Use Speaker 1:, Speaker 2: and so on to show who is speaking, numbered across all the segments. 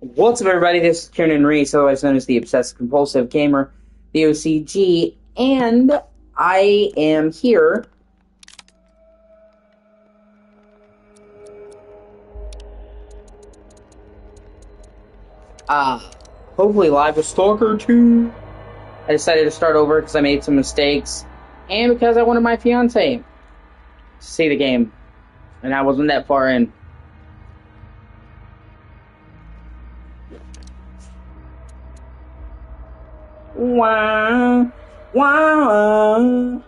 Speaker 1: What's up, everybody? This is Kieran Reese, otherwise known as the Obsessive Compulsive Gamer, the O.C.G, and I am here hopefully live with Stalker 2. I decided to start over because I made some mistakes, and because I wanted my fiance to see the game, and I wasn't that far in. Wow. Wow.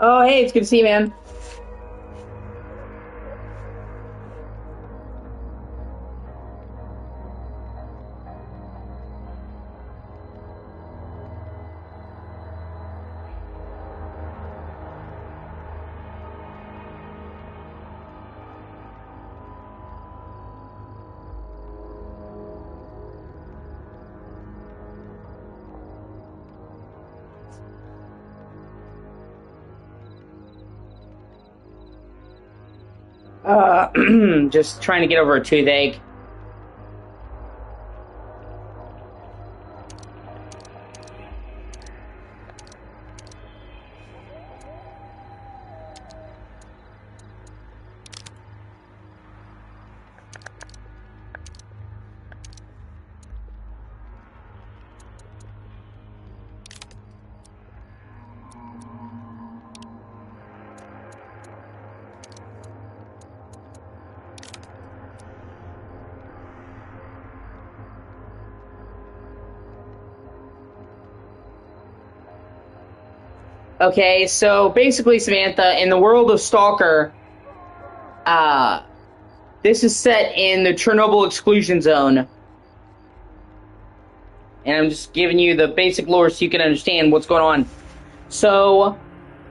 Speaker 1: Oh, hey, it's good to see you, man. Just trying to get over a toothache. Okay, so basically, Samantha, in the world of Stalker, this is set in the Chernobyl exclusion zone. And I'm just giving you the basic lore so you can understand what's going on. So,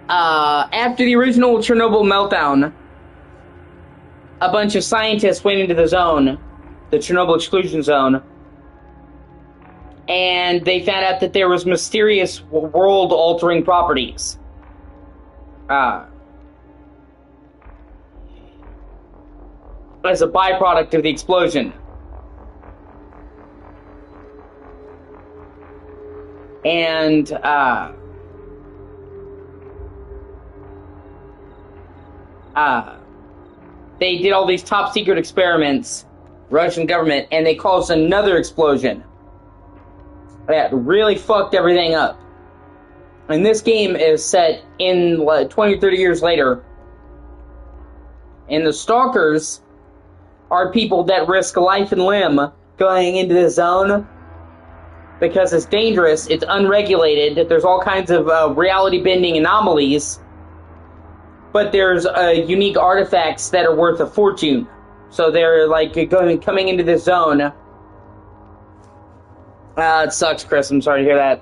Speaker 1: after the original Chernobyl meltdown, a bunch of scientists went into the zone, the Chernobyl exclusion zone, and they found out that there was mysterious world-altering properties. As a byproduct of the explosion. And, they did all these top-secret experiments, Russian government, and they caused another explosion that really fucked everything up. And this game is set in 20 or 30 years later. And the Stalkers are people that risk life and limb going into the zone because it's dangerous, it's unregulated, there's all kinds of reality-bending anomalies, but there's unique artifacts that are worth a fortune. So they're like coming into this zone. It sucks, Chris. I'm sorry to hear that.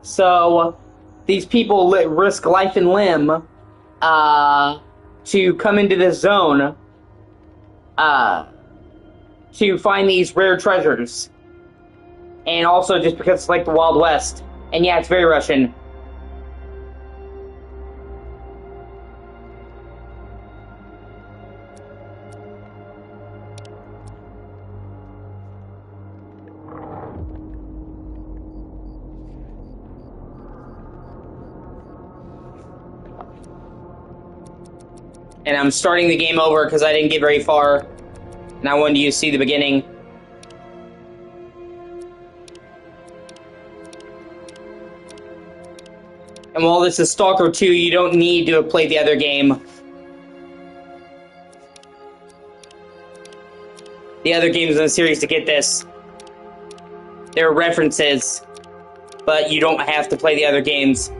Speaker 1: So these people risk life and limb to come into this zone to find these rare treasures. And also just because it's like the Wild West. And yeah, it's very Russian. And I'm starting the game over because I didn't get very far. And I wanted you to see the beginning. And while this is Stalker 2, you don't need to have played the other game. The other games in the series to get this. There are references, but you don't have to play the other games.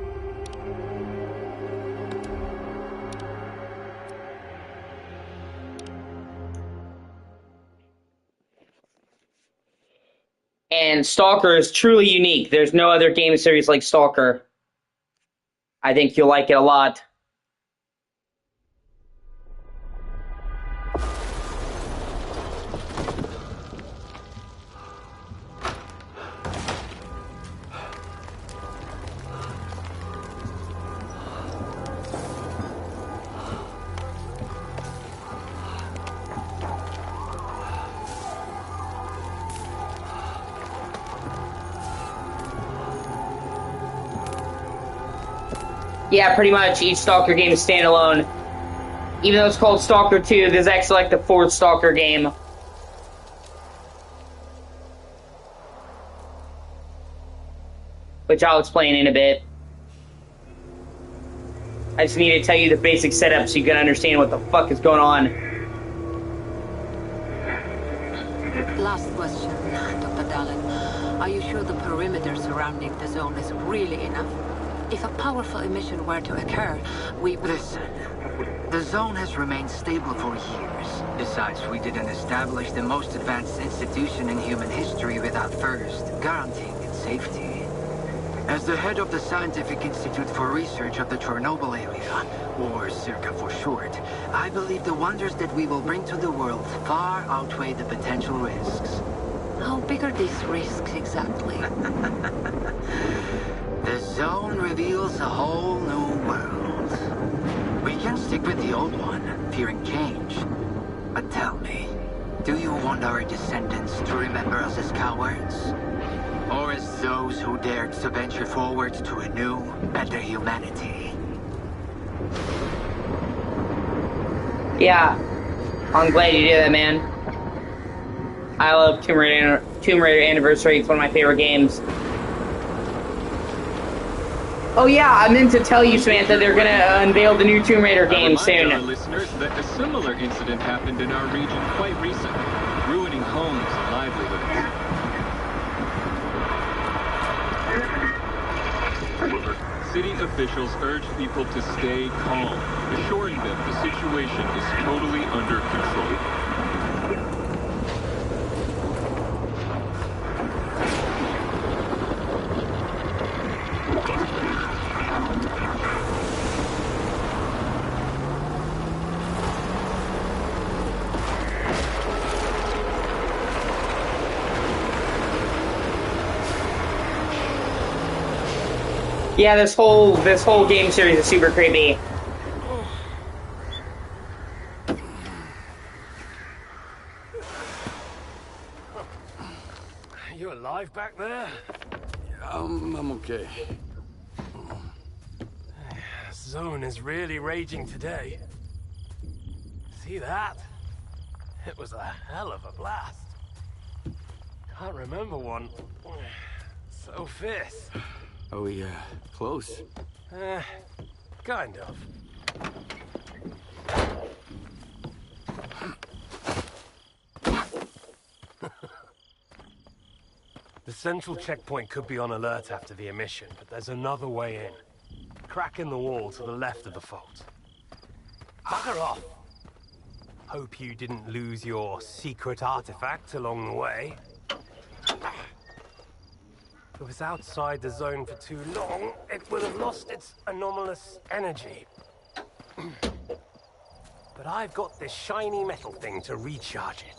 Speaker 1: And Stalker is truly unique. There's no other game series like Stalker. I think you'll like it a lot. Yeah, pretty much each Stalker game is standalone. Even though it's called Stalker 2, this is actually like the 4th Stalker game. Which I'll explain in a bit. I just need to tell you the basic setup so you can understand what the fuck is going on.
Speaker 2: Last question, Dr. Dallin. Are you sure the perimeter surrounding the zone is really enough? If a powerful emission were to occur, we would...
Speaker 3: Listen, the zone has remained stable for years. Besides, we didn't establish the most advanced institution in human history without first guaranteeing its safety. As the head of the Scientific Institute for Research of the Chernobyl area, or CERCA for short, I believe the wonders that we will bring to the world far outweigh the potential risks.
Speaker 2: How big are these risks exactly?
Speaker 3: The zone reveals a whole new world. We can stick with the old one, fearing change. But tell me, do you want our descendants to remember us as cowards? Or as those who dared to venture forward to a new, better humanity?
Speaker 1: Yeah, I'm glad you did that, man. I love Tomb Raider Anniversary. It's one of my favorite games. Oh yeah, I meant to tell you, Samantha, they're gonna unveil the new Tomb Raider game soon.
Speaker 4: Our listeners that a similar incident happened in our region quite recently, ruining homes and livelihoods. City officials urge people to stay calm, assuring them the situation is totally under control.
Speaker 1: Yeah, this whole game series is super creepy.
Speaker 5: You alive back there?
Speaker 6: I'm okay.
Speaker 5: Zone is really raging today. See that? It was a hell of a blast. Can't remember one so fierce.
Speaker 6: Are we, close?
Speaker 5: Kind of. The central checkpoint could be on alert after the emission, but there's another way in. Crack in the wall to the left of the fault. Bugger off! Hope you didn't lose your secret artifact along the way. If it was outside the zone for too long, it would have lost its anomalous energy. But I've got this shiny metal thing to recharge it.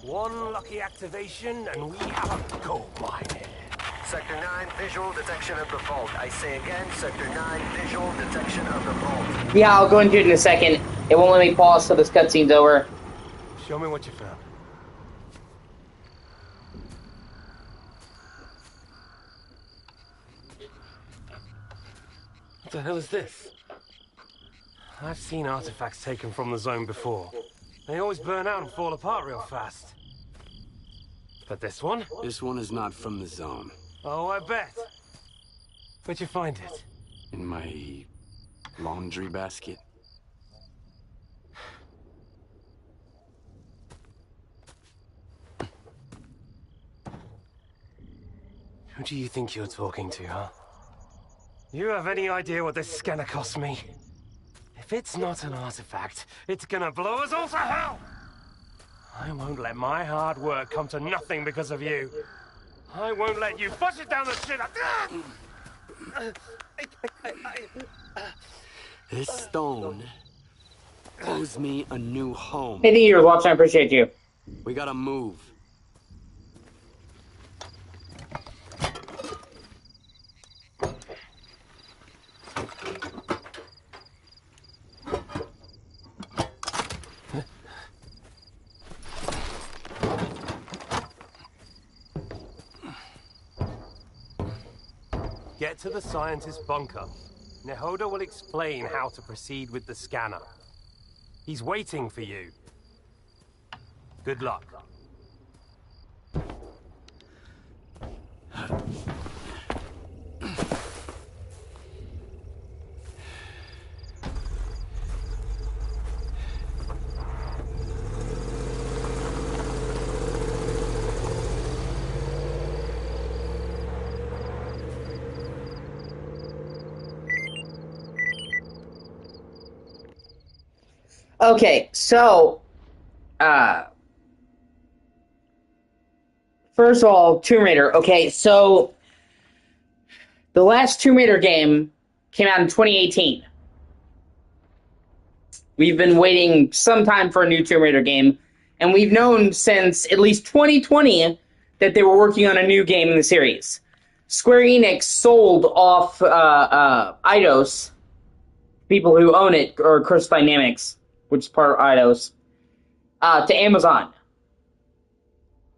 Speaker 5: One lucky activation, and we have a gold mine here.
Speaker 7: Sector 9, visual detection of the fault. I say again, Sector 9, visual detection of the fault.
Speaker 1: Yeah, I'll go into it in a second. It won't let me pause till this cutscene's over.
Speaker 5: Show me what you found. What the hell is this? I've seen artifacts taken from the zone before. They always burn out and fall apart real fast. But this one?
Speaker 6: This one is not from the zone.
Speaker 5: Oh, I bet. Where'd you find it?
Speaker 6: In my laundry basket.
Speaker 5: Who do you think you're talking to, huh? You have any idea what this scanner cost me? If it's not an artifact, it's gonna blow us all to hell! I won't let my hard work come to nothing because of you. I won't let you push it down the shit.
Speaker 6: This stone owes me a new home.
Speaker 1: Hey, thank you for watching. I appreciate you.
Speaker 6: We gotta move.
Speaker 5: Get to the scientist bunker. Nehoda will explain how to proceed with the scanner. He's waiting for you. Good luck.
Speaker 1: Okay, so, first of all, Tomb Raider. Okay, so, the last Tomb Raider game came out in 2018. We've been waiting some time for a new Tomb Raider game, and we've known since at least 2020 that they were working on a new game in the series. Square Enix sold off Eidos, people who own it, or Crystal Dynamics, which is part of Eidos, to Amazon.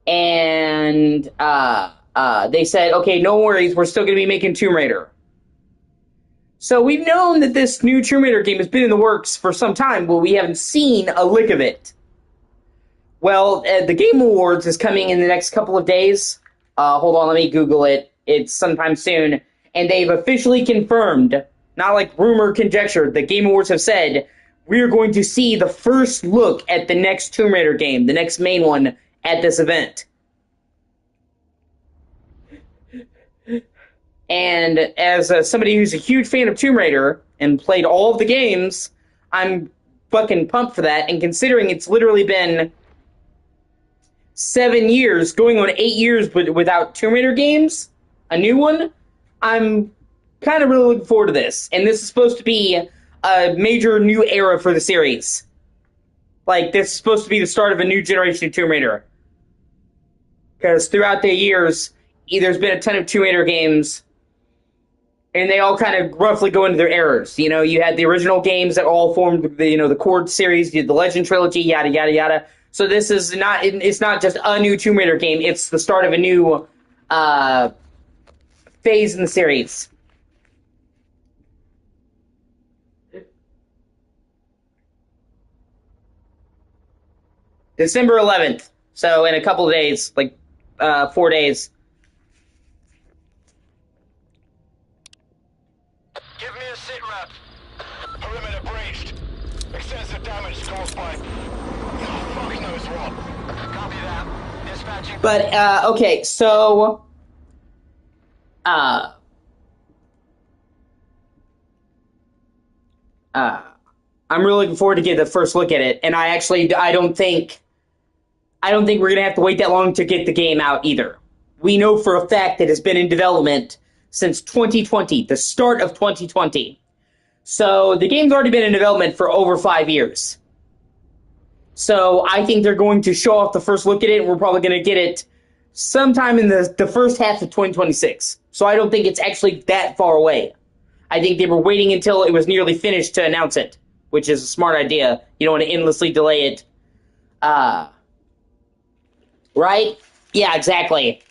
Speaker 1: And they said, okay, no worries, we're still going to be making Tomb Raider. So we've known that this new Tomb Raider game has been in the works for some time, but we haven't seen a lick of it. Well, the Game Awards is coming in the next couple of days. Hold on, let me Google it. It's sometime soon. And they've officially confirmed, not like rumor conjecture, the Game Awards have said, we're going to see the first look at the next Tomb Raider game, the next main one, at this event. And as somebody who's a huge fan of Tomb Raider and played all of the games, I'm fucking pumped for that. And considering it's literally been 7 years, going on 8 years without Tomb Raider games, a new one, I'm kind of really looking forward to this. And this is supposed to be a major new era for the series. Like, this is supposed to be the start of a new generation of Tomb Raider. Because throughout the years, there's been a ton of Tomb Raider games, and they all kind of roughly go into their eras. You know, you had the original games that all formed the, the Cord series, you had the Legend trilogy, yada, yada, yada. So this is not, it's not just a new Tomb Raider game, it's the start of a new phase in the series. December 11th. So in a couple of days, like 4 days.
Speaker 7: Give me a sit rep. Perimeter breached. Extensive damage caused by... fuck knows what. Copy that. Dispatching...
Speaker 1: But, okay, so... I'm really looking forward to get the first look at it, and I don't think we're gonna have to wait that long to get the game out either. We know for a fact that it's been in development since 2020, the start of 2020. So the game's already been in development for over 5 years. So I think they're going to show off the first look at it, and we're probably going to get it sometime in the first half of 2026. So I don't think it's actually that far away. I think they were waiting until it was nearly finished to announce it, which is a smart idea. You don't want to endlessly delay it. Right? Yeah, exactly.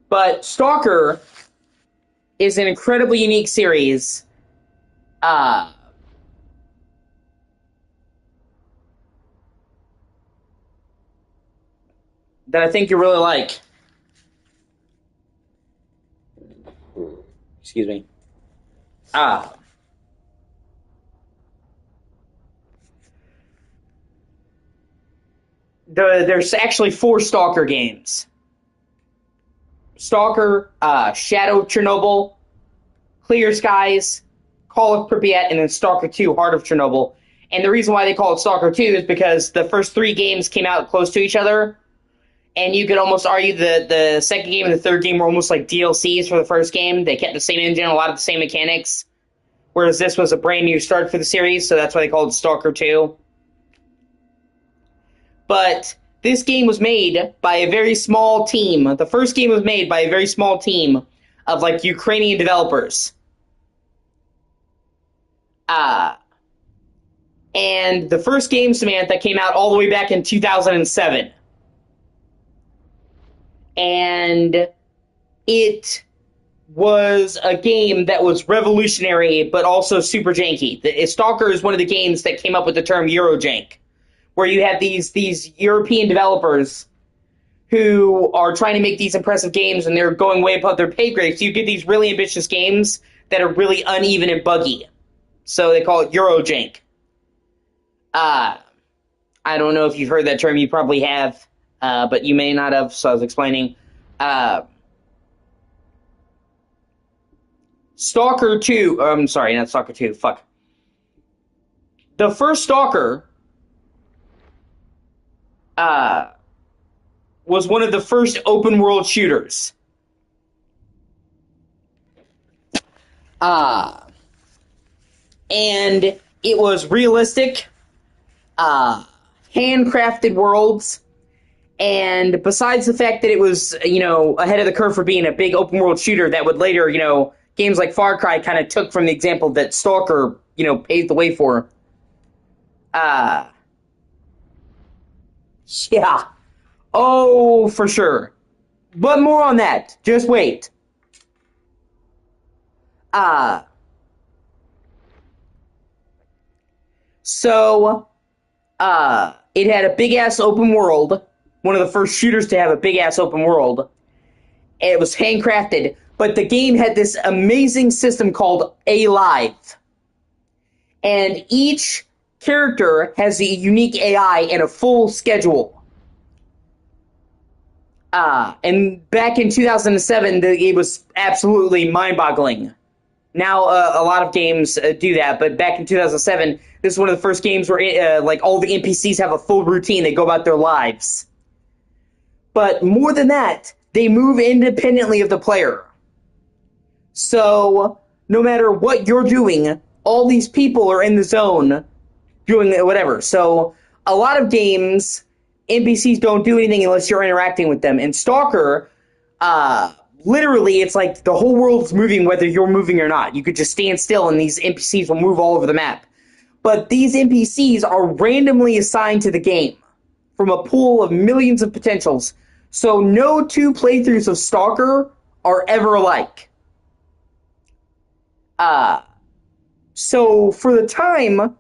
Speaker 1: But Stalker is an incredibly unique series. That I think you really like. Excuse me. There's actually 4 Stalker games. Stalker, Shadow of Chernobyl, Clear Skies, Call of Pripyat, and then Stalker 2, Heart of Chernobyl. And the reason why they call it Stalker 2 is because the first 3 games came out close to each other, and you could almost argue the second game and the third game were almost like DLCs for the first game. They kept the same engine, a lot of the same mechanics, whereas this was a brand new start for the series, so that's why they called it Stalker 2. But this game was made by a very small team. The first game was made by a very small team of, like, Ukrainian developers. And the first game, Samantha, came out all the way back in 2007. And it was a game that was revolutionary, but also super janky. Stalker is one of the games that came up with the term Eurojank, where you have these European developers who are trying to make these impressive games, and they're going way above their pay grade. So you get these really ambitious games that are really uneven and buggy. So they call it Eurojank. I don't know if you've heard that term. You probably have, but you may not have. So I was explaining. Stalker 2. I'm sorry, not Stalker 2. Fuck. The first Stalker was one of the first open world shooters. And it was realistic, handcrafted worlds, and besides the fact that it was, ahead of the curve for being a big open world shooter that would later, games like Far Cry kind of took from the example that Stalker, paved the way for. Yeah. Oh, for sure. But more on that. Just wait. So, it had a big-ass open world. One of the first shooters to have a big-ass open world. It was handcrafted. But the game had this amazing system called A-Live. And each character has a unique AI and a full schedule. And back in 2007, it was absolutely mind-boggling. Now, a lot of games do that, but back in 2007, this is one of the first games where, all the NPCs have a full routine. They go about their lives. But more than that, they move independently of the player. So, no matter what you're doing, all these people are in the zone doing whatever. So, a lot of games, NPCs don't do anything unless you're interacting with them. In Stalker, literally, it's like the whole world's moving whether you're moving or not. You could just stand still and these NPCs will move all over the map. But these NPCs are randomly assigned to the game from a pool of millions of potentials. So no two playthroughs of Stalker are ever alike. So for the time,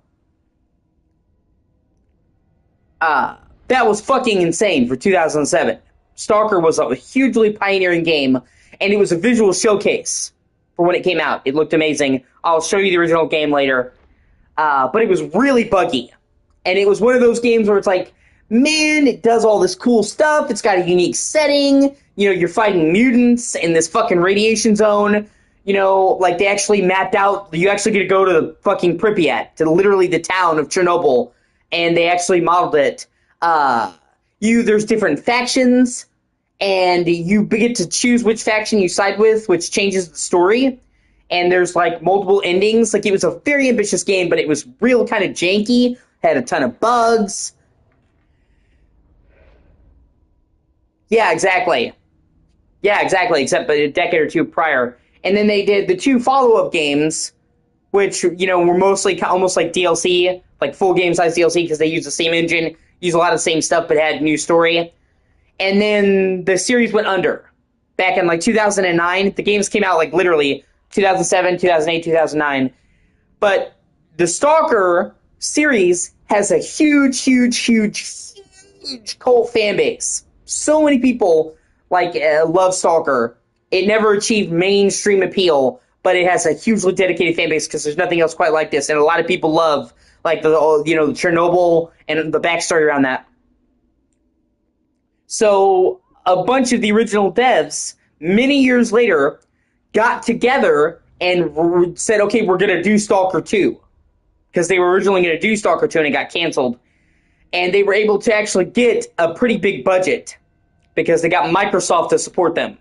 Speaker 1: that was fucking insane for 2007. Stalker was a hugely pioneering game, and it was a visual showcase for when it came out. It looked amazing. I'll show you the original game later. But it was really buggy. And it was one of those games where it's like, man, it does all this cool stuff. It's got a unique setting. You're fighting mutants in this fucking radiation zone. They actually mapped out, you actually get to go to the fucking Pripyat, to literally the town of Chernobyl, and they actually modeled it. There's different factions, and you get to choose which faction you side with, which changes the story. And there's multiple endings. It was a very ambitious game, but it was real kind of janky, had a ton of bugs. Yeah, exactly. Except a decade or two prior. And then they did the two follow-up games, which, were mostly almost like DLC, like full game-size DLC, because they use the same engine, use a lot of the same stuff, but had new story. And then the series went under. Back in 2009, the games came out literally 2007, 2008, 2009. But the Stalker series has a huge cult fan base. So many people love Stalker. It never achieved mainstream appeal, but it has a hugely dedicated fan base because there's nothing else quite like this. And a lot of people love the Chernobyl and the backstory around that. So a bunch of the original devs, many years later, got together and said, okay, we're going to do Stalker 2. Because they were originally going to do Stalker 2 and it got canceled. And they were able to actually get a pretty big budget because they got Microsoft to support them.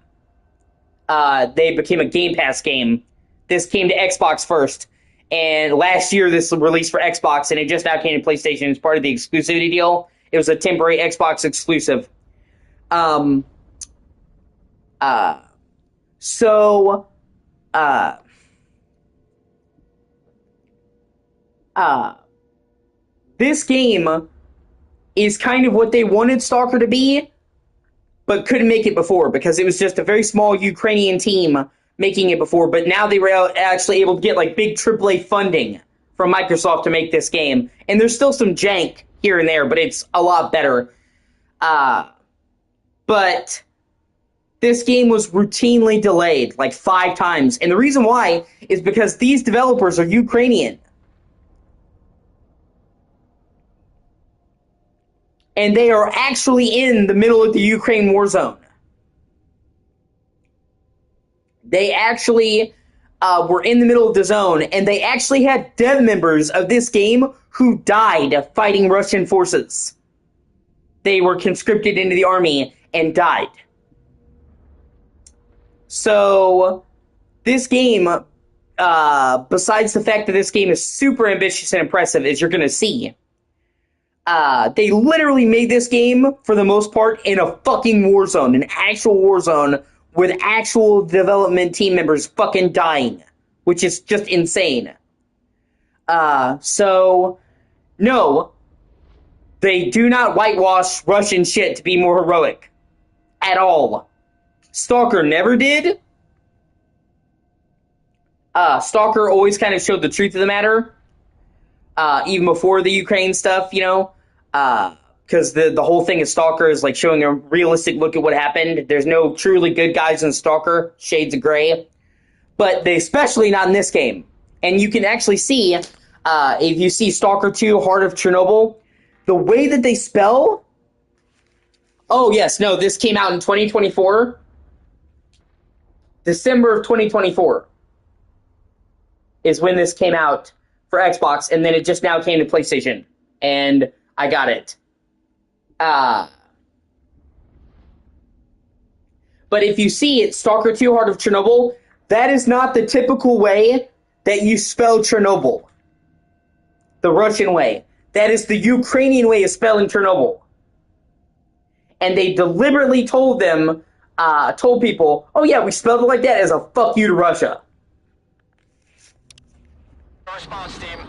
Speaker 1: They became a Game Pass game. This came to Xbox first. And last year, this was released for Xbox, and it just now came to PlayStation as part of the exclusivity deal. It was a temporary Xbox exclusive. this game is kind of what they wanted Stalker to be, but couldn't make it before because it was just a very small Ukrainian team making it before. But now they were actually able to get like big AAA funding from Microsoft to make this game. And there's still some jank here and there, but it's a lot better. But this game was routinely delayed like 5 times. And the reason why is because these developers are Ukrainian. And they are actually in the middle of the Ukraine war zone. They actually were in the middle of the zone, and they actually had dev members of this game who died fighting Russian forces. They were conscripted into the army and died. So, this game, besides the fact that this game is super ambitious and impressive, as you're going to see, they literally made this game, for the most part, in a fucking war zone. An actual war zone with actual development team members fucking dying. Which is just insane. So, no. They do not whitewash Russian shit to be more heroic. At all. Stalker never did. Stalker always kind of showed the truth of the matter. Even before the Ukraine stuff, you know, because the whole thing of Stalker is like showing a realistic look at what happened. There's no truly good guys in Stalker, shades of gray, but they especially not in this game. And you can actually see, if you see Stalker 2, Heart of Chernobyl, the way that they spell. Oh yes, no, this came out in 2024, December of 2024, is when this came out for Xbox, and then it just now came to PlayStation, and I got it. But if you see it, Stalker 2, Heart of Chernobyl, that is not the typical way that you spell Chernobyl. The Russian way. That is the Ukrainian way of spelling Chernobyl. And they deliberately told people, oh yeah, we spelled it like that as a fuck you to Russia.
Speaker 7: Response team.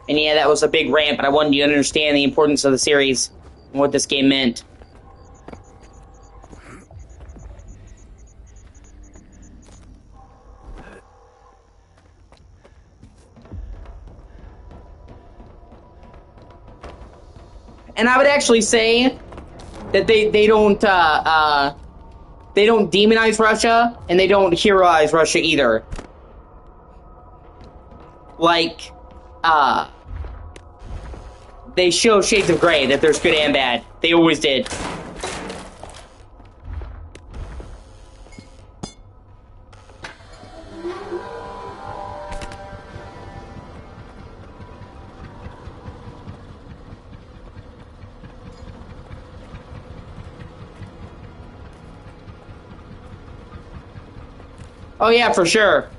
Speaker 1: And yeah, that was a big rant, but I wanted you to understand the importance of the series and what this game meant. And I would actually say that they don't demonize Russia, and they don't heroize Russia either. Like, they show shades of gray, that there's good and bad. They always did. Oh yeah, for sure.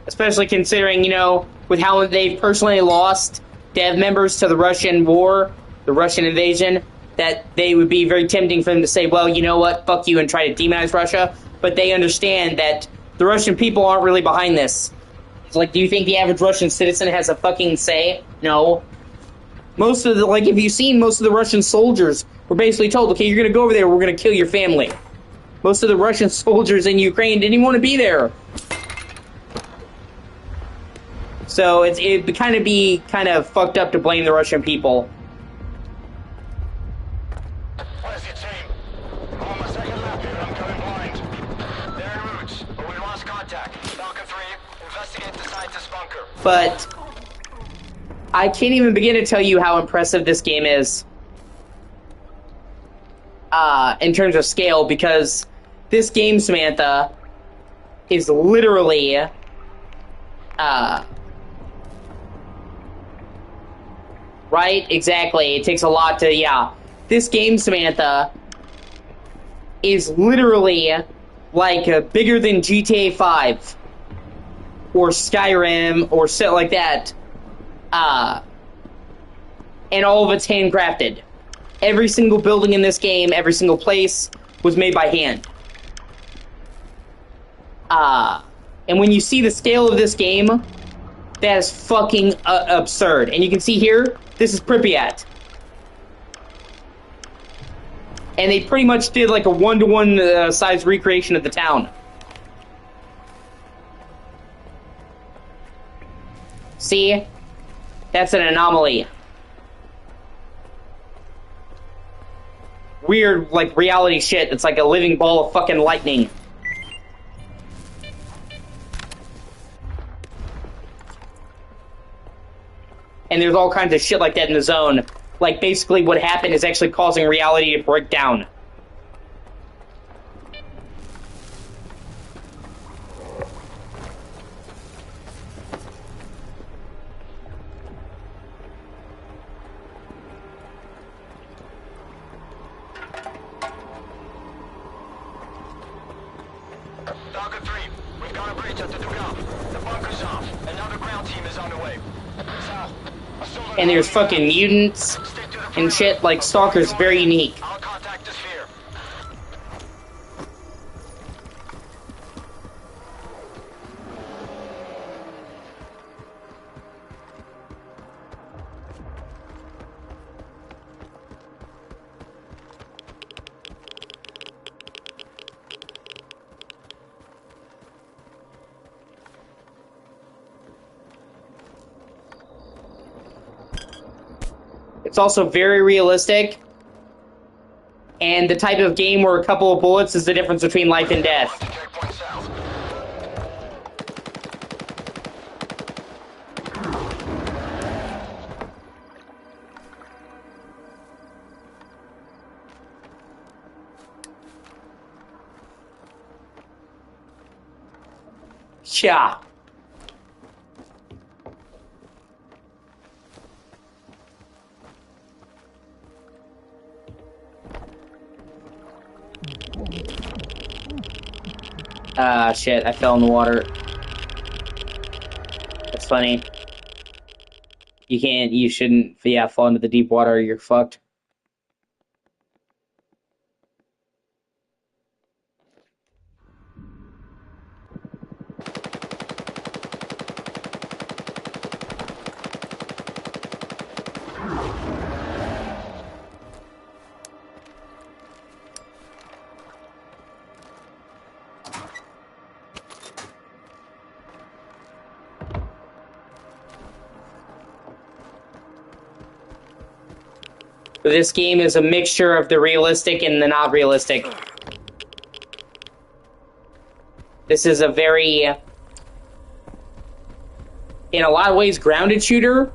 Speaker 1: Especially considering, you know, with how they've personally lost dev members to the Russian war, the Russian invasion, that they would be very tempting for them to say, well, you know what, fuck you, and try to demonize Russia. But they understand that the Russian people aren't really behind this. It's like, do you think the average Russian citizen has a fucking say? No. Most of the, like, if you've seen, most of the Russian soldiers were basically told, okay, you're gonna go over there, we're gonna kill your family. Most of the Russian soldiers in Ukraine didn't even want to be there. So it'd kind of fucked up to blame the Russian people.
Speaker 7: What is your team? I'm on my second lap here, I'm going blind. They're en route, but we lost contact. Stalker 3, investigate the scientist bunker.
Speaker 1: But I can't even begin to tell you how impressive this game is. In terms of scale, because this game, Samantha, is literally, right? Exactly. It takes a lot to, yeah. This game, Samantha, is literally, like, bigger than GTA 5. Or Skyrim, or shit like that. and all of it's handcrafted. Every single building in this game, every single place, was made by hand. And when you see the scale of this game, that is fucking absurd. And you can see here, this is Pripyat. And they pretty much did like a one-to-one size recreation of the town. See? That's an anomaly. Weird, like, reality shit. It's like a living ball of fucking lightning. And there's all kinds of shit like that in the zone. Like, basically what happened is actually causing reality to break down.
Speaker 7: Stalker 3, we've got a breach at the dugout. The bunker's off. Another ground team is on the way. Sal, I still don't
Speaker 1: And
Speaker 7: know
Speaker 1: there's
Speaker 7: where you
Speaker 1: fucking
Speaker 7: are.
Speaker 1: mutants
Speaker 7: Stick to the
Speaker 1: and
Speaker 7: perimeter.
Speaker 1: shit. Like, Stalker's very unique.
Speaker 7: I'll contact the sphere.
Speaker 1: It's also very realistic. And the type of game where a couple of bullets is the difference between life and death.
Speaker 7: To checkpoint south.
Speaker 1: Yeah. Ah, shit, I fell in the water. That's funny. You shouldn't, yeah, fall into the deep water, you're fucked. This game is a mixture of the realistic and the not realistic. This is a very, in a lot of ways, grounded shooter.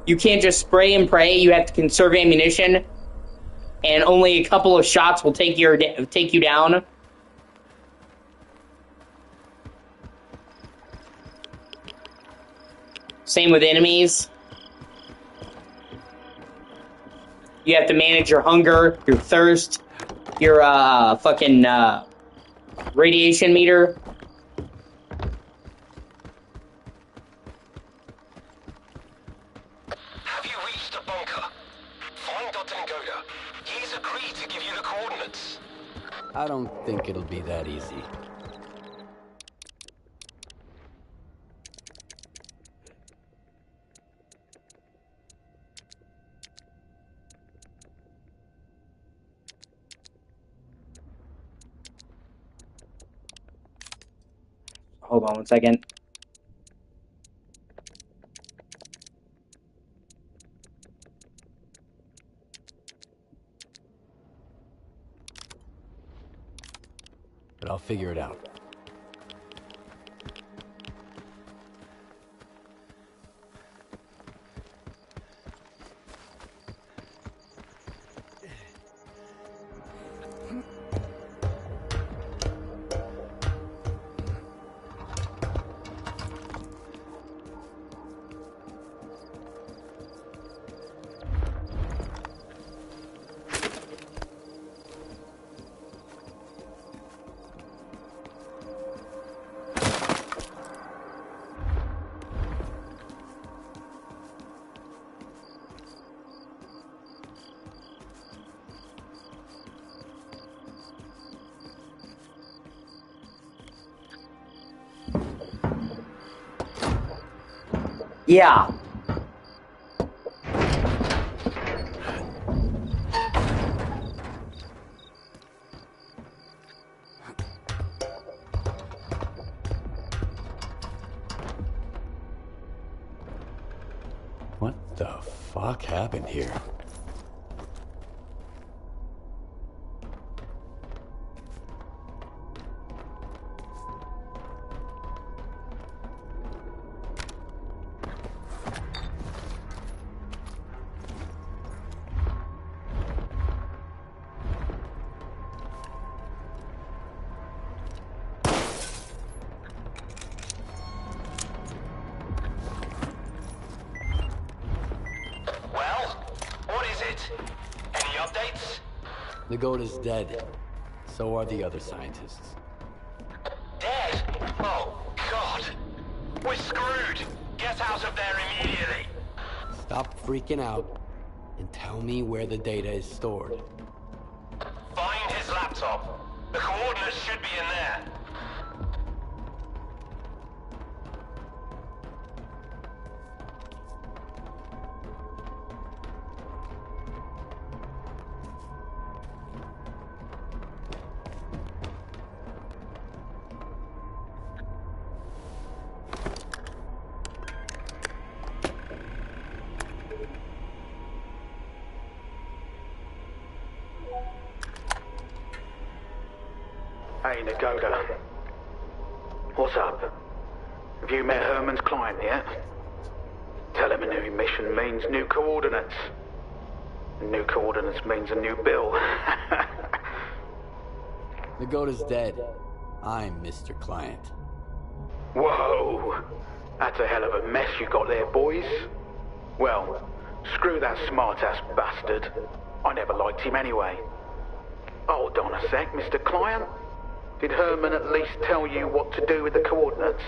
Speaker 1: You can't just spray and pray. You have to conserve ammunition, and only a couple of shots will take you down. Same with enemies. You have to manage your hunger, your thirst, your fucking radiation meter.
Speaker 7: Have you reached the bunker? Find Dr. Ngoda. He's agreed to give you the coordinates.
Speaker 6: I don't think it'll be that easy.
Speaker 1: Hold on one second.
Speaker 6: But I'll figure it out.
Speaker 1: Yeah.
Speaker 8: What the fuck happened here?
Speaker 6: The goat is dead. So are the other scientists.
Speaker 7: Dead? Oh, God. We're screwed. Get out of there immediately.
Speaker 6: Stop freaking out and tell me where the data is stored.
Speaker 7: Find his laptop. The coordinates should be in there.
Speaker 9: Hey, Nagoda. What's up? Have you met Herman's client yet? Tell him a new mission means new coordinates. New coordinates means a new bill.
Speaker 6: The goat is dead. I'm Mr. Client.
Speaker 9: Whoa! That's a hell of a mess you got there, boys. Well, screw that smart-ass bastard. I never liked him anyway. Hold on a sec, Mr. Client. Did Herman at least tell you what to do with the coordinates?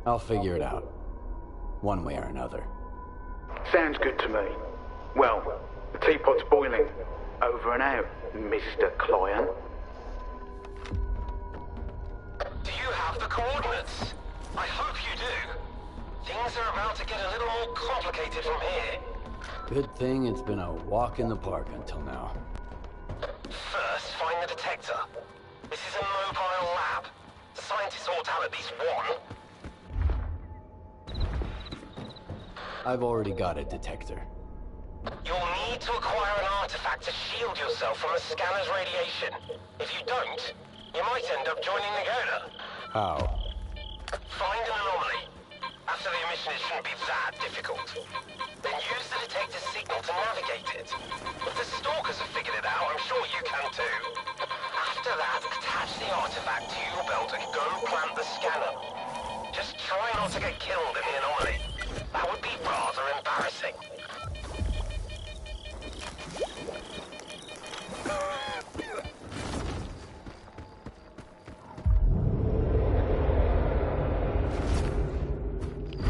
Speaker 6: I'll figure it out. One way or another.
Speaker 9: Sounds good to me. Well, the teapot's boiling. Over and out, Mr. Client.
Speaker 7: Do you have the coordinates? I hope you do. Things are about to get a little more complicated from here.
Speaker 6: Good thing it's been a walk in the park until now.
Speaker 7: First, find the detector. This is a mobile lab. The scientists ought to have at least one.
Speaker 6: I've already got a detector.
Speaker 7: You'll need to acquire an artifact to shield yourself from the scanner's radiation. If you don't, you might end up joining Nagoda.
Speaker 6: How?
Speaker 7: Find an anomaly. After the emission, it shouldn't be that difficult. Then use the detector's signal to navigate it. If the Stalkers have figured it out, I'm sure you can too. After that, attach the artifact to your belt and go plant the scanner. Just try not to get killed in the anomaly. That would be rather embarrassing.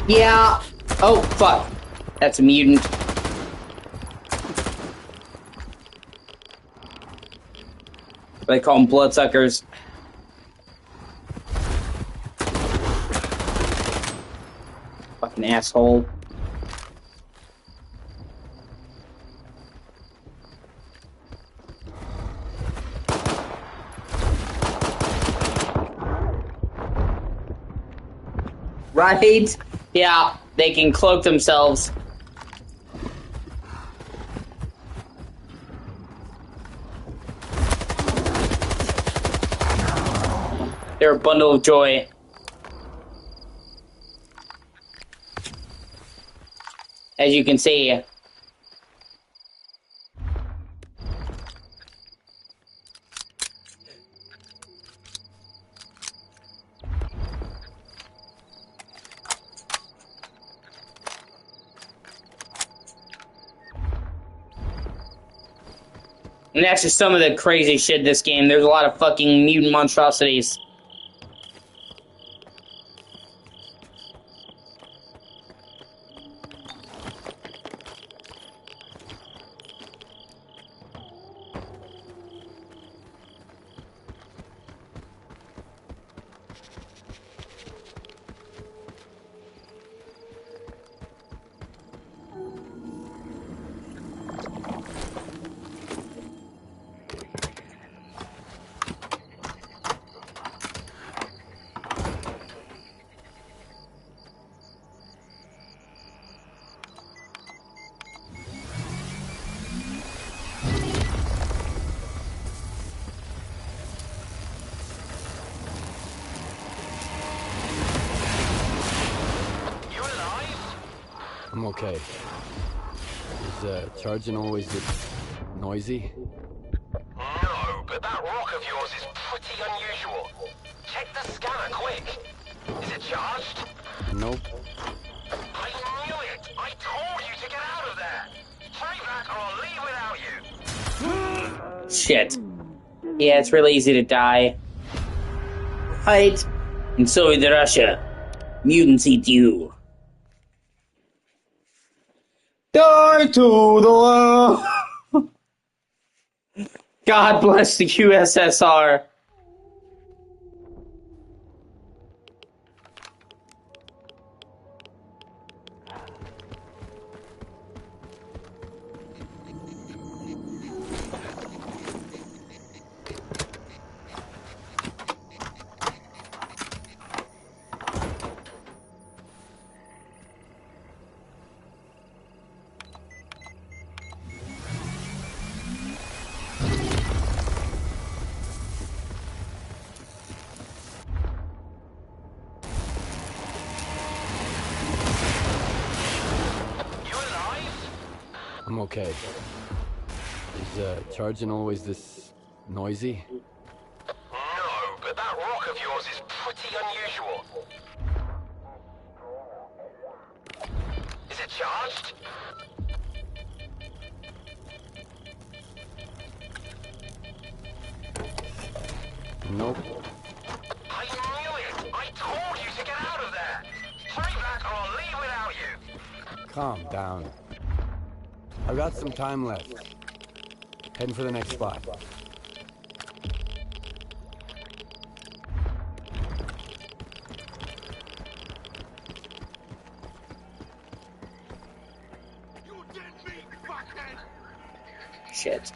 Speaker 1: Yeah. Oh, fuck. That's a mutant. They call them bloodsuckers. Fucking asshole. Right? Yeah, they can cloak themselves. They're a bundle of joy. As you can see. And that's just some of the crazy shit in this game. There's a lot of fucking mutant monstrosities.
Speaker 8: I'm okay. Is charging always this noisy?
Speaker 7: No, but that rock of yours is pretty unusual. Check the scanner quick. Is it charged?
Speaker 8: Nope.
Speaker 7: I knew it! I told you to get out of there! Hurry back or I'll leave without you!
Speaker 1: Shit. Yeah, it's really easy to die. Right. In Soviet Russia, mutants eat you. Die to the world! God bless the USSR.
Speaker 8: I'm okay. Is charging always this noisy?
Speaker 7: No, but that rock of yours is pretty unusual. Is it charged?
Speaker 8: Nope.
Speaker 7: I knew it! I told you to get out of there! Hurry back or I'll leave without you!
Speaker 8: Calm down. I've got some time left. Heading for the next spot.
Speaker 1: Shit.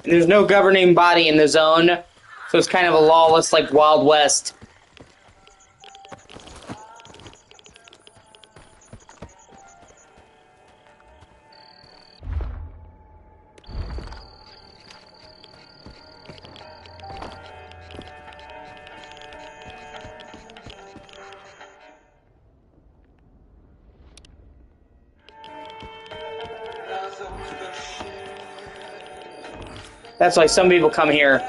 Speaker 1: There's no governing body in the zone, so it's kind of a lawless, like, Wild West. That's why some people come here.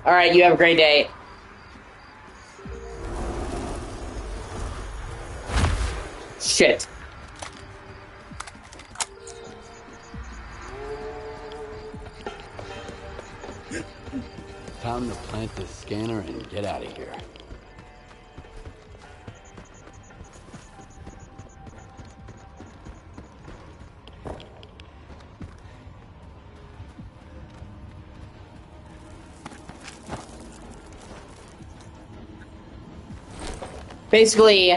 Speaker 1: Alright, you have a great day. Shit.
Speaker 8: Time to plant this scanner and get out of here.
Speaker 1: Basically,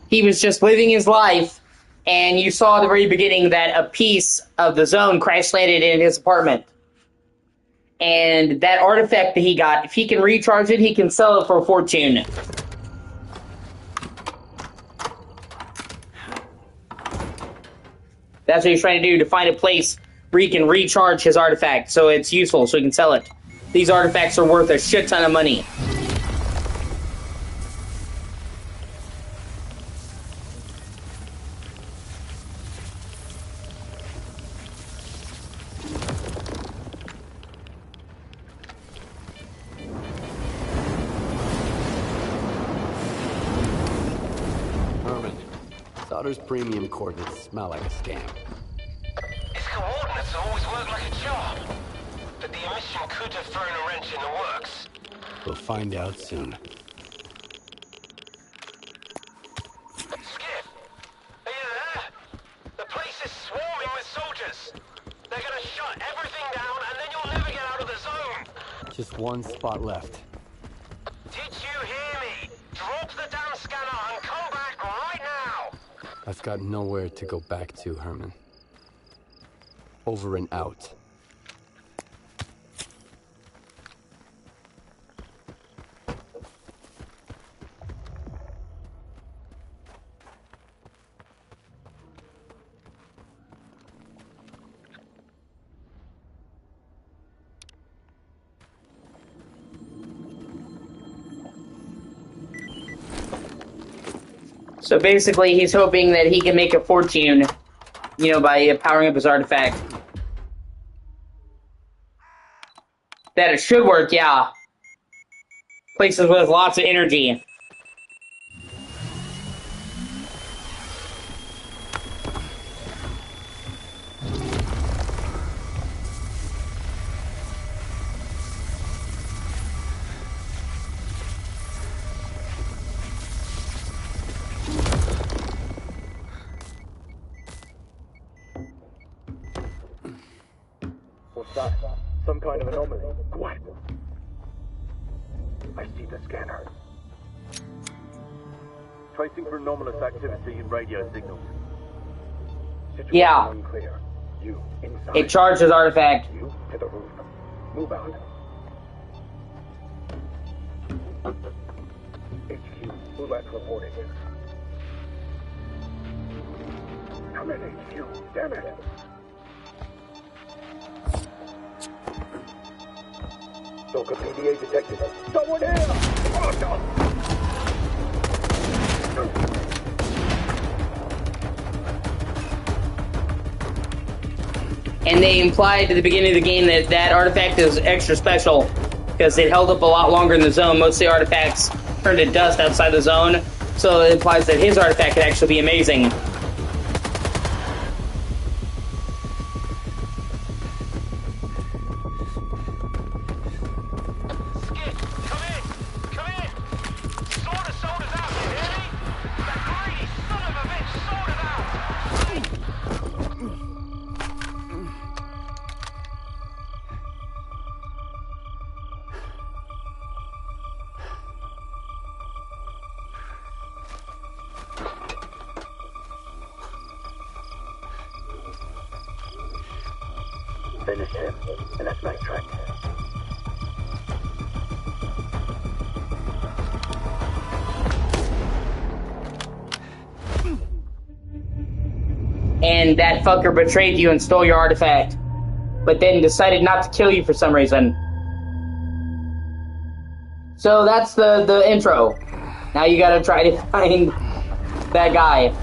Speaker 1: he was just living his life, and you saw at the very beginning that a piece of the zone crash-landed in his apartment. And that artifact that he got, if he can recharge it, he can sell it for a fortune. That's what he's trying to do, to find a place where he can recharge his artifact, so it's useful, so he can sell it. These artifacts are worth a shit ton of money.
Speaker 8: Daughter's premium coordinates smell like a scam.
Speaker 7: His coordinates always work like a charm. But the emission could have thrown a wrench in the works.
Speaker 8: We'll find out soon.
Speaker 7: Skip, are you there? The place is swarming with soldiers. They're gonna shut everything down and then you'll never get out of the zone.
Speaker 8: Just one spot left.
Speaker 7: Did you hear me? Drop the damn scanner and come back right now.
Speaker 8: I've got nowhere to go back to, Herman. Over and out.
Speaker 1: So basically, he's hoping that he can make a fortune, you know, by powering up his artifact. That it should work, yeah. Places with lots of energy.
Speaker 10: What's that? Some kind of anomaly. Quiet. I see the scanner. Tracing for anomalous activity in radio signals. Situation
Speaker 1: Yeah.
Speaker 10: unclear. You inside.
Speaker 1: It charged his artifact.
Speaker 10: You to the roof. Move out. HQ, Bullet reporting. Come in, HQ. Damn it. Stalker PDA detected. Someone here! Oh, no.
Speaker 1: And they implied at the beginning of the game that that artifact is extra special because it held up a lot longer in the zone. Most of the artifacts turned to dust outside the zone, so it implies that his artifact could actually be amazing.
Speaker 10: Finish him, and let's make tracks.
Speaker 1: And that fucker betrayed you and stole your artifact, but then decided not to kill you for some reason. So that's the intro. Now you gotta try to find that guy.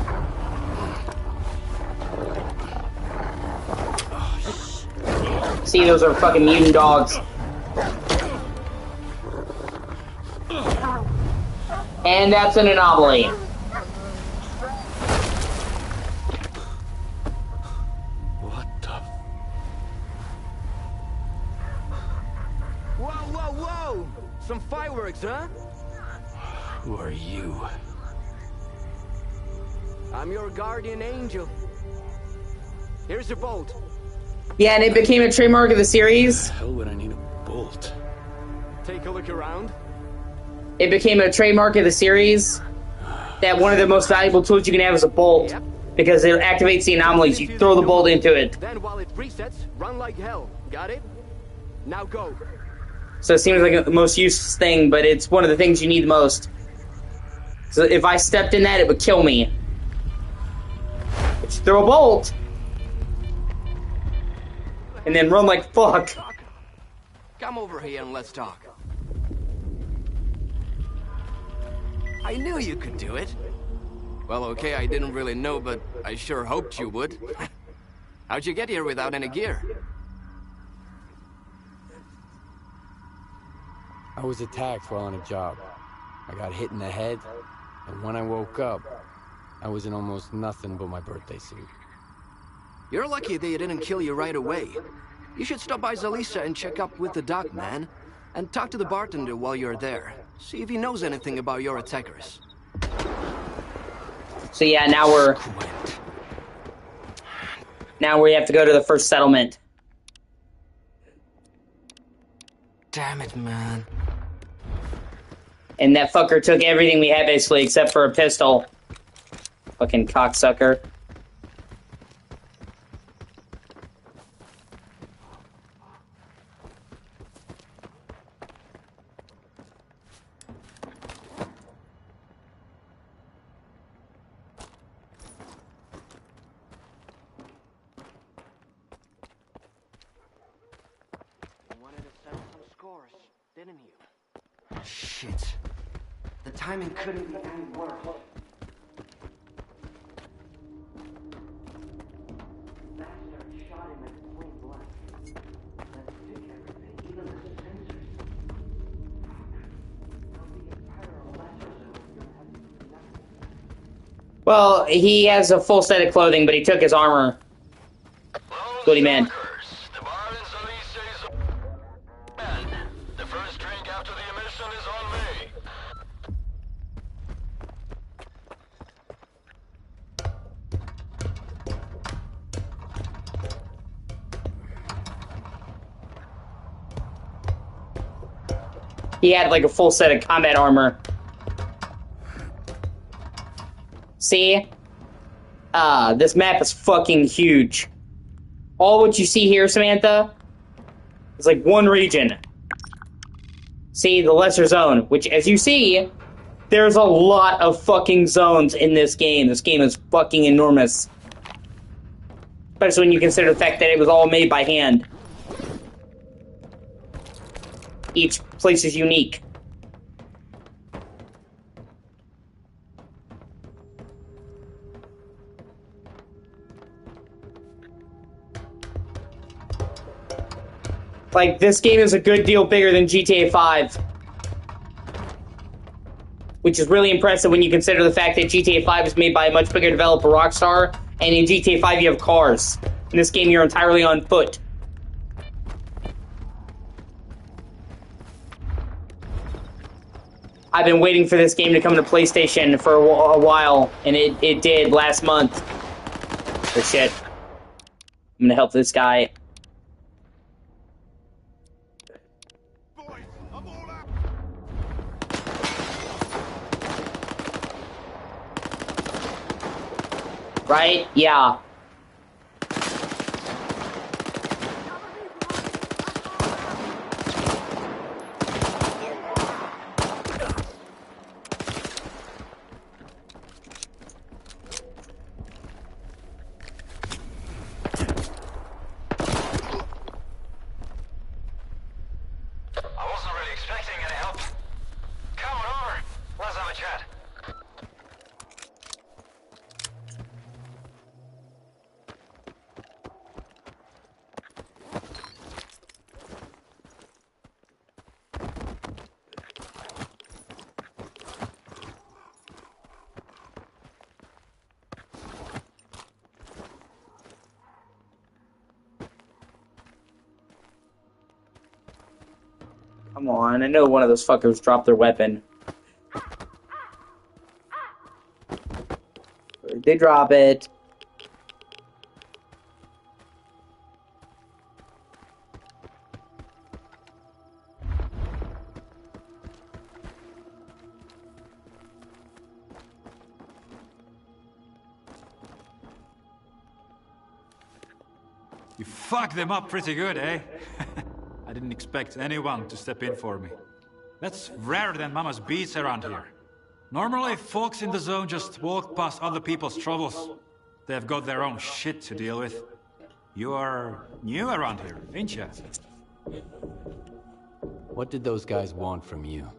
Speaker 1: See, those are fucking mutant dogs. And that's an anomaly.
Speaker 6: What the? Whoa, whoa, whoa! Some fireworks, huh? Who are you? I'm your guardian angel. Here's your bolt.
Speaker 1: Yeah, and it became a trademark of the series.
Speaker 6: Hell would I need a bolt? Take a look around.
Speaker 1: It became a trademark of the series that one of the most valuable tools you can have is a bolt, because it activates the anomalies. You throw the bolt into it.
Speaker 6: Then while it resets, run like hell. Got it? Now go.
Speaker 1: So it seems like the most useless thing, but it's one of the things you need the most. So if I stepped in that, it would kill me. But you throw a bolt, and then run like fuck.
Speaker 6: Come over here and let's talk. I knew you could do it. Well, okay, I didn't really know, but I sure hoped you would. How'd you get here without any gear?
Speaker 8: I was attacked while on a job. I got hit in the head, and when I woke up, I was in almost nothing but my birthday suit.
Speaker 6: You're lucky they didn't kill you right away. You should stop by Zalisa and check up with the doc, man. And talk to the bartender while you're there. See if he knows anything about your attackers.
Speaker 1: So yeah, now we have to go to the first settlement.
Speaker 6: Damn it, man.
Speaker 1: And that fucker took everything we had basically except for a pistol. Fucking cocksucker.
Speaker 6: Didn't you? Shit. The timing couldn't be any worse.
Speaker 1: Well, he has a full set of clothing, but he took his armor. That's what he meant.
Speaker 7: The bar in Zalice is open. The first drink after the emission is on me.
Speaker 1: He had like a full set of combat armor. See? This map is fucking huge. All what you see here, Samantha, is like one region. See, the lesser zone, which, as you see, there's a lot of fucking zones in this game. This game is fucking enormous. Especially when you consider the fact that it was all made by hand. Each place is unique. Like, this game is a good deal bigger than GTA 5. Which is really impressive when you consider the fact that GTA 5 is made by a much bigger developer, Rockstar, and in GTA 5 you have cars. In this game you're entirely on foot. I've been waiting for this game to come to PlayStation for a while, and it did last month. Oh shit. I'm gonna help this guy. Right? Yeah.
Speaker 7: I wasn't really expecting any help. Come on over. Let's have a chat.
Speaker 1: Come on, I know one of those fuckers dropped their weapon. They drop it.
Speaker 11: You fucked them up pretty good, eh? I didn't expect anyone to step in for me. That's rarer than Mama's beats around here. Normally, folks in the zone just walk past other people's troubles. They've got their own shit to deal with. You are new around here, ain't ya?
Speaker 8: What did those guys want from you?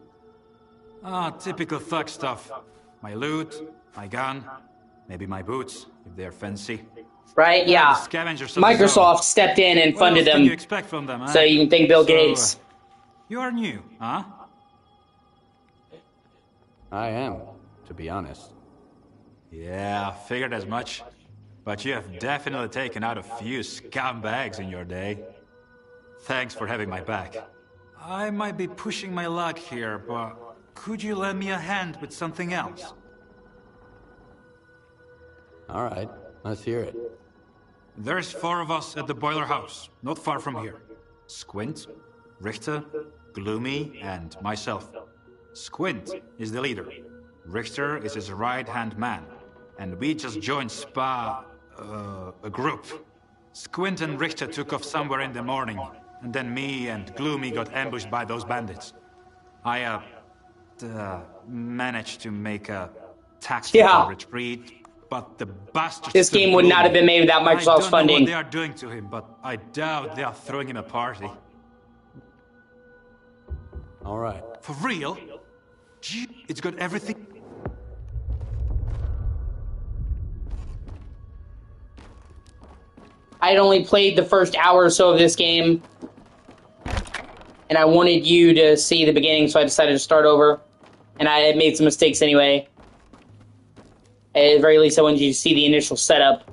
Speaker 11: Ah, typical thug stuff. My loot, my gun, maybe my boots, if they're fancy.
Speaker 1: Right? Yeah.
Speaker 11: The scavengers of the
Speaker 1: Microsoft
Speaker 11: zone.
Speaker 1: stepped in and
Speaker 11: What
Speaker 1: funded
Speaker 11: else
Speaker 1: them.
Speaker 11: can you expect from them, huh?
Speaker 1: So you can thank Bill Gates.
Speaker 11: You are new, huh?
Speaker 8: I am, to be honest.
Speaker 11: Yeah, figured as much. But you have definitely taken out a few scumbags in your day. Thanks for having my back. I might be pushing my luck here, but could you lend me a hand with something else?
Speaker 8: All right, let's hear it.
Speaker 11: There's 4 of us at the boiler house, not far from here. Squint, Richter, Gloomy, and myself. Squint is the leader. Richter is his right-hand man. And we just joined a group. Squint and Richter took off somewhere in the morning, and then me and Gloomy got ambushed by those bandits. I, managed to make a tactical retreat, but the bastards...
Speaker 1: This game would not have been made without Microsoft's funding.
Speaker 11: I don't know what they are doing to him, but I doubt they are throwing him a party.
Speaker 8: All right.
Speaker 11: For real? Gee, it's got everything...
Speaker 1: I'd only played the first hour or so of this game, and I wanted you to see the beginning, so I decided to start over. And I had made some mistakes anyway. At the very least, I wanted you to see the initial setup.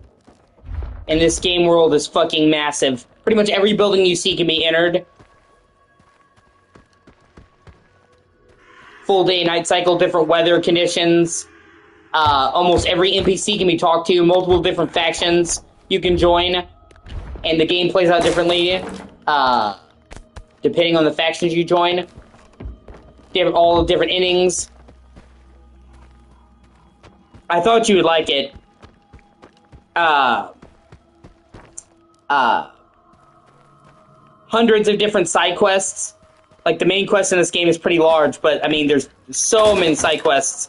Speaker 1: And this game world is fucking massive. Pretty much every building you see can be entered. Full day, night cycle, different weather conditions. Almost every NPC can be talked to. Multiple different factions you can join. And the game plays out differently. Depending on the factions you join. All the different innings. I thought you would like it. Hundreds of different side quests. Like, the main quest in this game is pretty large, but, I mean, there's so many side quests.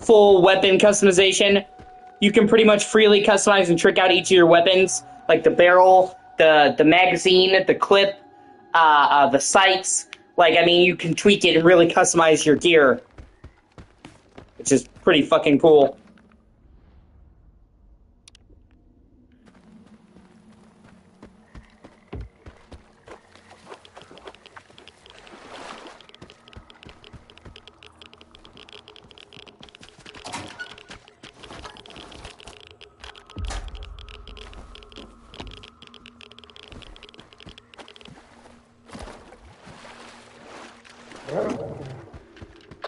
Speaker 1: Full weapon customization. You can pretty much freely customize and trick out each of your weapons, like the barrel, the magazine, the clip, the sights. Like, I mean, you can tweak it and really customize your gear, which is pretty fucking cool.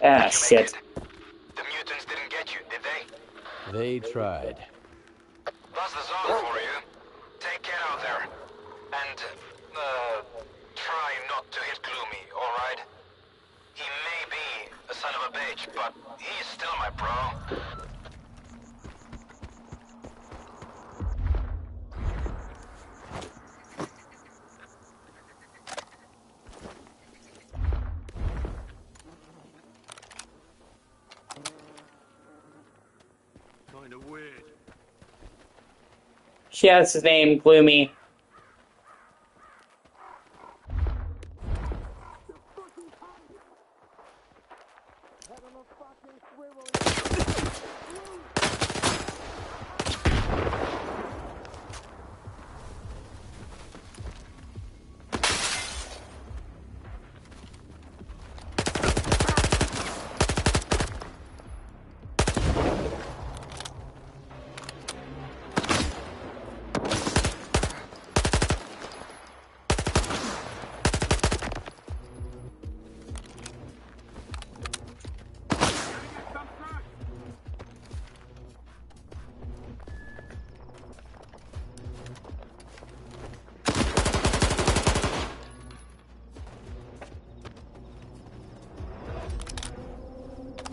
Speaker 1: Ah, shit.
Speaker 7: The mutants didn't get you, did they?
Speaker 8: They tried.
Speaker 7: That's the zone for you. Take care out there. And, try not to hit Gloomy, alright? He may be a son of a bitch, but he's still my bro.
Speaker 1: Yeah, that's his name, Gloomy.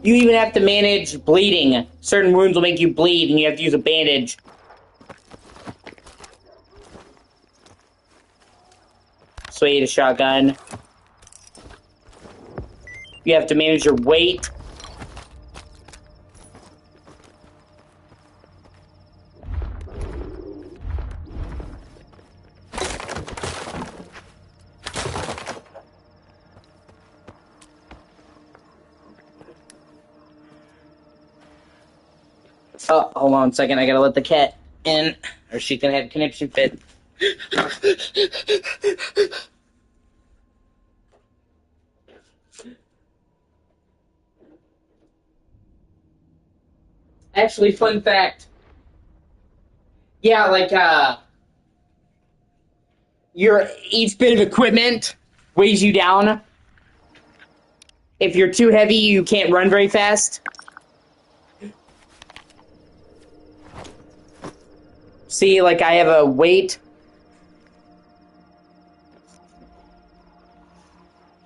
Speaker 1: You even have to manage bleeding. Certain wounds will make you bleed, and you have to use a bandage. Sweet, a shotgun. You have to manage your weight. Oh, hold on a second. I gotta let the cat in, or she's gonna have a conniption fit. Actually, fun fact. Yeah, like, each bit of equipment weighs you down. If you're too heavy, you can't run very fast. See, like, I have a weight.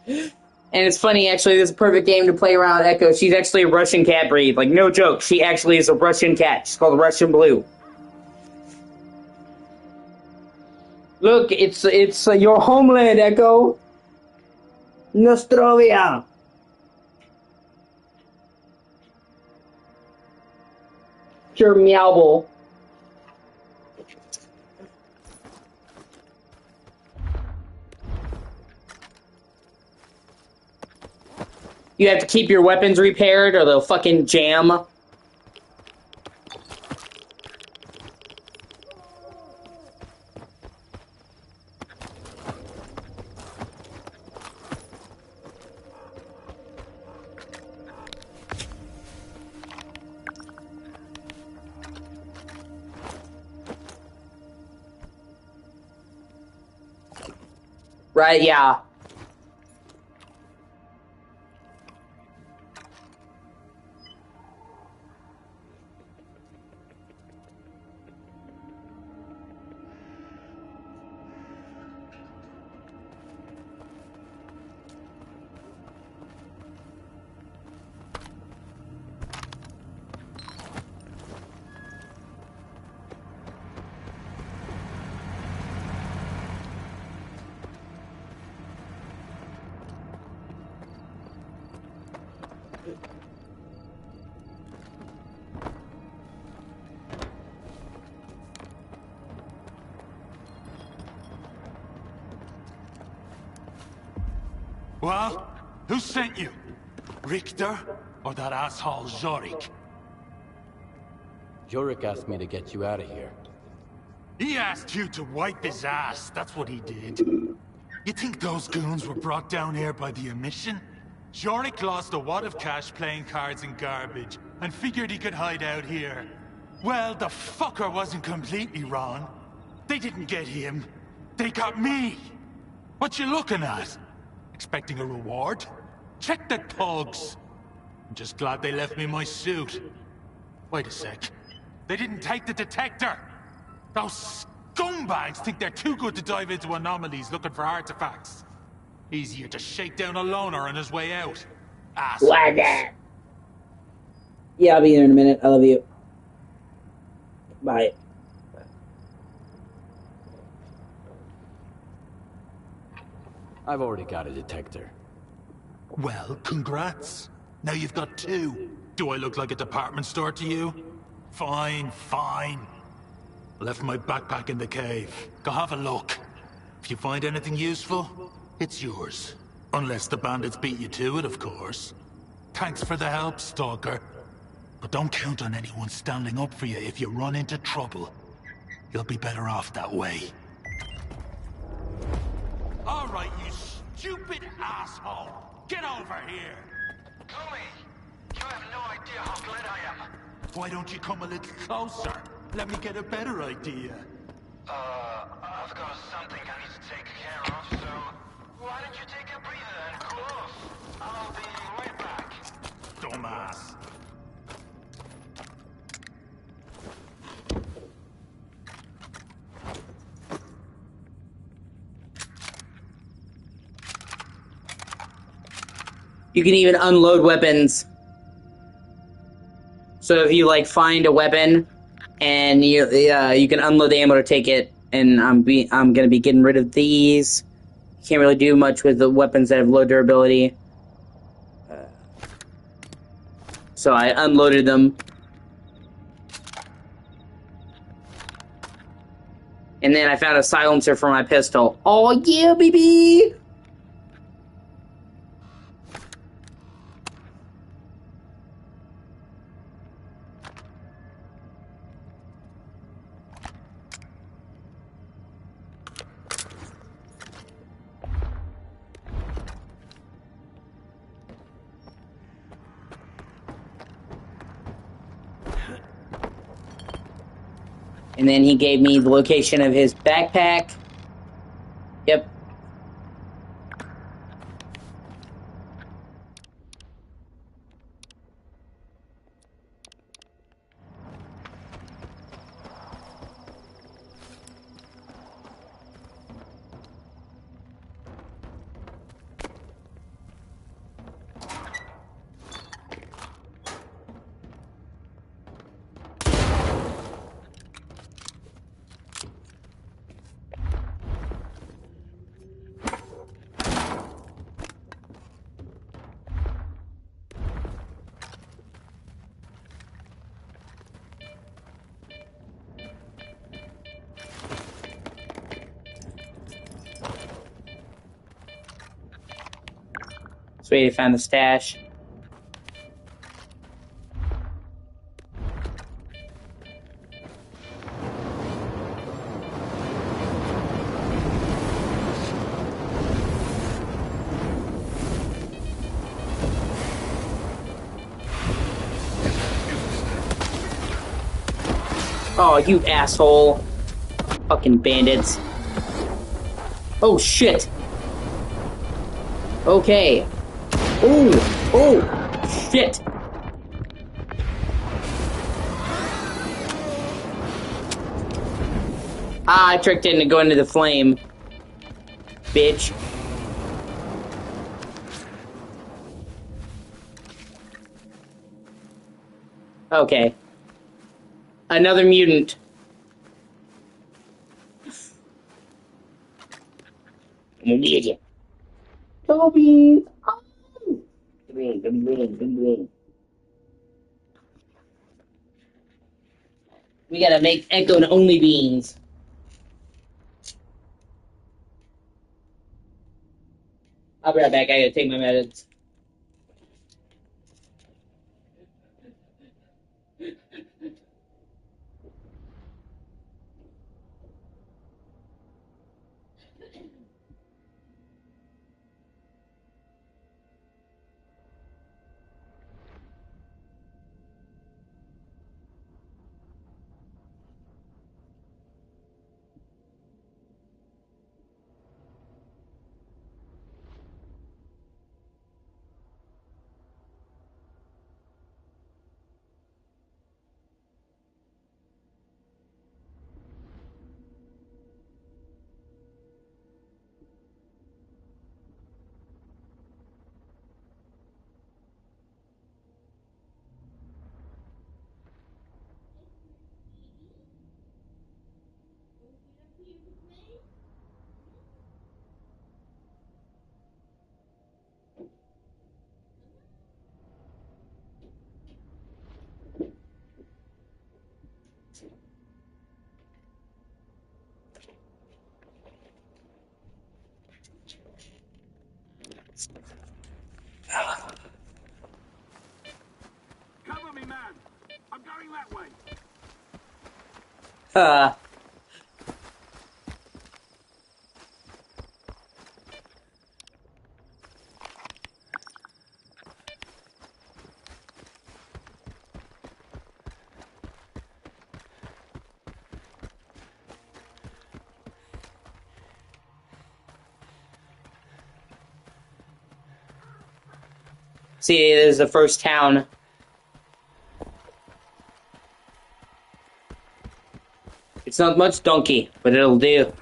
Speaker 1: And it's funny, actually, this is a perfect game to play around Echo. She's actually a Russian cat breed. Like, no joke, she actually is a Russian cat. She's called Russian Blue. Look, it's your homeland, Echo. Nostrovia. Your meowble. You have to keep your weapons repaired or they'll fucking jam. Right, yeah.
Speaker 12: Well, who sent you? Richter or that asshole Zorik?
Speaker 8: Jorik asked me to get you out of here.
Speaker 12: He asked you to wipe his ass, that's what he did. You think those goons were brought down here by the emission? Jorik lost a wad of cash playing cards and garbage, and figured he could hide out here. Well, the fucker wasn't completely wrong. They didn't get him. They got me! What you looking at? Expecting a reward? Check the thugs! I'm just glad they left me my suit. Wait a sec. They didn't take the detector! Those scumbags think they're too good to dive into anomalies looking for artifacts. Easier to shake down a loner on his way out. Assholes.
Speaker 1: Like that. Yeah, I'll be there in a minute. I love you. Bye.
Speaker 8: I've already got a detector.
Speaker 12: Well, congrats. Now you've got two. Do I look like a department store to you? Fine, fine. Left my backpack in the cave. Go have a look. If you find anything useful, it's yours. Unless the bandits beat you to it, of course. Thanks for the help, Stalker. But don't count on anyone standing up for you if you run into trouble. You'll be better off that way. All right, you stupid asshole! Get over here!
Speaker 7: Tommy, you have no idea how glad I am.
Speaker 12: Why don't you come a little closer? Let me get a better idea.
Speaker 7: I've got something I need to take care of, so why don't you take a breather and cool off? I'll be right back.
Speaker 12: Dumbass.
Speaker 1: You can even unload weapons. So if you like find a weapon and you can unload the ammo to take it. And I'm gonna be getting rid of these. Can't really do much with the weapons that have low durability. So I unloaded them. And then I found a silencer for my pistol. Oh yeah, baby! And then he gave me the location of his backpack. Yep. Sweet, I found the stash. Oh, you asshole. Fucking bandits. Oh, shit. Okay. Ooh! Oh! Shit! Ah, I tricked it into going into the flame. Bitch. Okay. Another mutant. I'm gonna get you. Toby! Oh. Green. We gotta make Echo and only beans. I'll be right back. I gotta take my meds.
Speaker 10: Cover me, man! I'm going that way!
Speaker 1: See, there's the first town. It's not much donkey, but it'll do.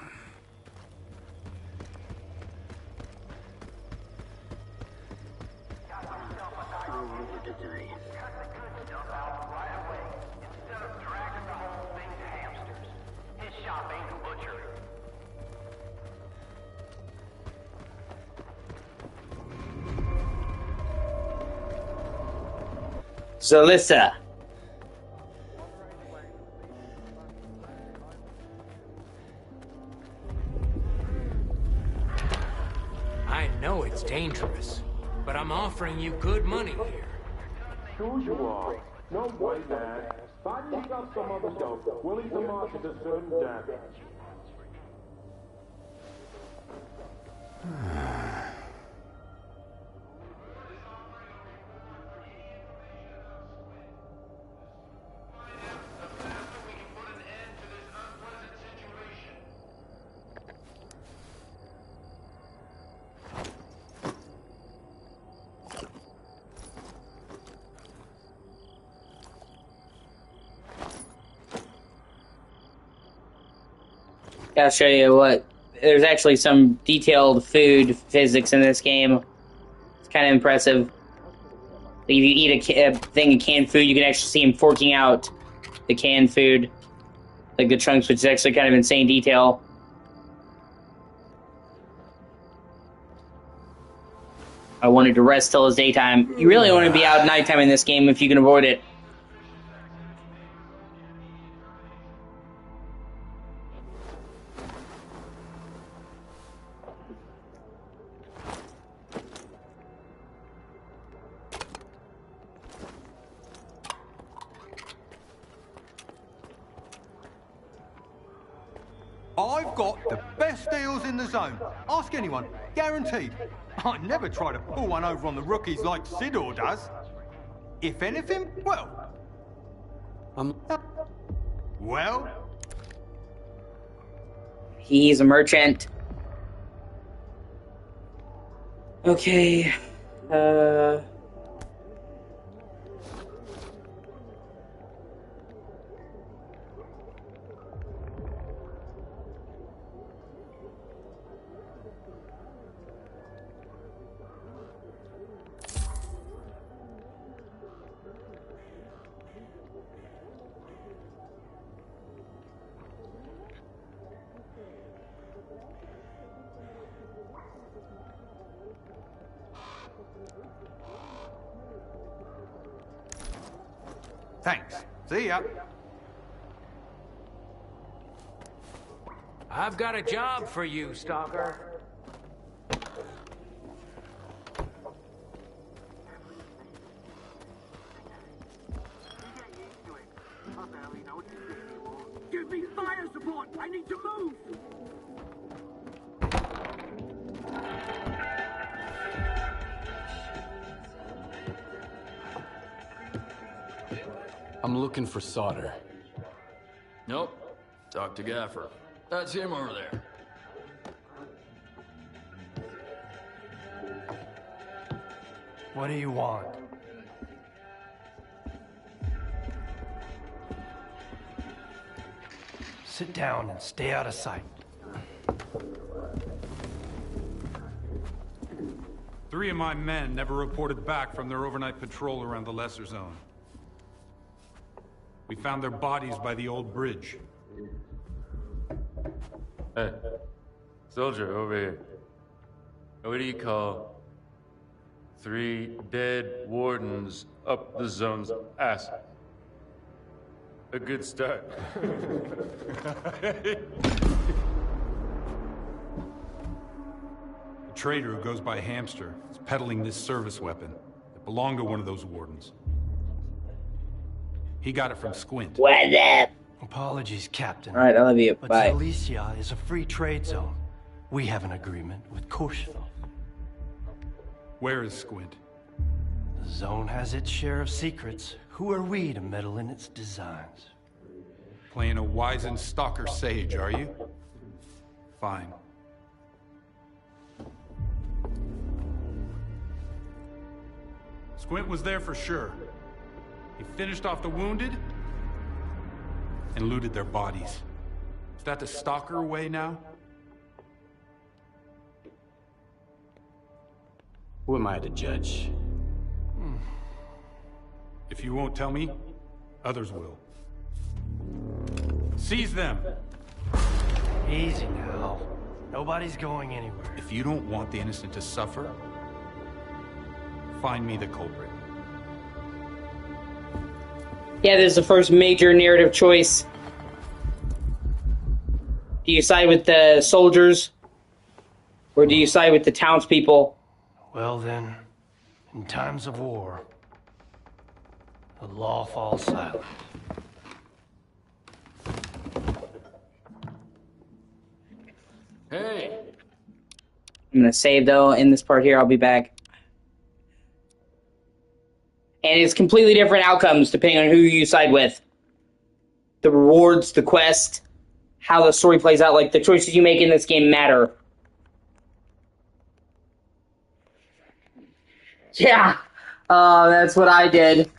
Speaker 1: Zalissa.
Speaker 13: I know it's dangerous, but I'm offering you good money here.
Speaker 10: Sure you are. No way, man. Find yourself some other dope. Willing to march at a certain damage.
Speaker 1: I'll show you what. There's actually some detailed food physics in this game. It's kind of impressive. If you eat a thing of canned food, you can actually see him forking out the canned food. Like the chunks, which is actually kind of insane detail. I wanted to rest till it's daytime. You really want to be out at nighttime in this game if you can avoid it.
Speaker 14: I've got the best deals in the zone. Ask anyone. Guaranteed. I never try to pull one over on the rookies like Sidor does. If anything, well... Well?
Speaker 1: He's a merchant. Okay.
Speaker 14: Thanks. See ya.
Speaker 13: I've got a job for you, Stalker.
Speaker 10: Give me fire support! I need to move!
Speaker 8: I'm looking for solder.
Speaker 15: Nope. Talk to Gaffer. That's him over there.
Speaker 16: What do you want? Sit down and stay out of sight.
Speaker 11: 3 of my men never reported back from their overnight patrol around the Lesser Zone. We found their bodies by the old bridge.
Speaker 17: Hey, soldier, over here. What do you call 3 dead wardens up the zone's ass? A good start.
Speaker 11: A trader who goes by Hamster is peddling this service weapon that belonged to one of those wardens. He got it from Squint.
Speaker 1: What up?
Speaker 16: Apologies, Captain.
Speaker 1: All right, I love you.
Speaker 16: But
Speaker 1: Bye.
Speaker 16: Silesia is a free trade zone. We have an agreement with Korshinov.
Speaker 11: Where is Squint?
Speaker 16: The zone has its share of secrets. Who are we to meddle in its designs?
Speaker 11: Playing a wizened stalker sage, are you? Fine. Squint was there for sure. He finished off the wounded and looted their bodies. Is that the Stalker way now?
Speaker 8: Who am I to judge?
Speaker 11: If you won't tell me, others will. Seize them!
Speaker 16: Easy now. Nobody's going anywhere.
Speaker 11: If you don't want the innocent to suffer, find me the culprit.
Speaker 1: Yeah, this is the first major narrative choice. Do you side with the soldiers? Or do you side with the townspeople?
Speaker 16: Well then, in times of war, the law falls silent.
Speaker 15: Hey!
Speaker 1: I'm gonna save, though, in this part here. I'll be back. And it's completely different outcomes depending on who you side with. The rewards, the quest, how the story plays out. Like, the choices you make in this game matter. Yeah. That's what I did.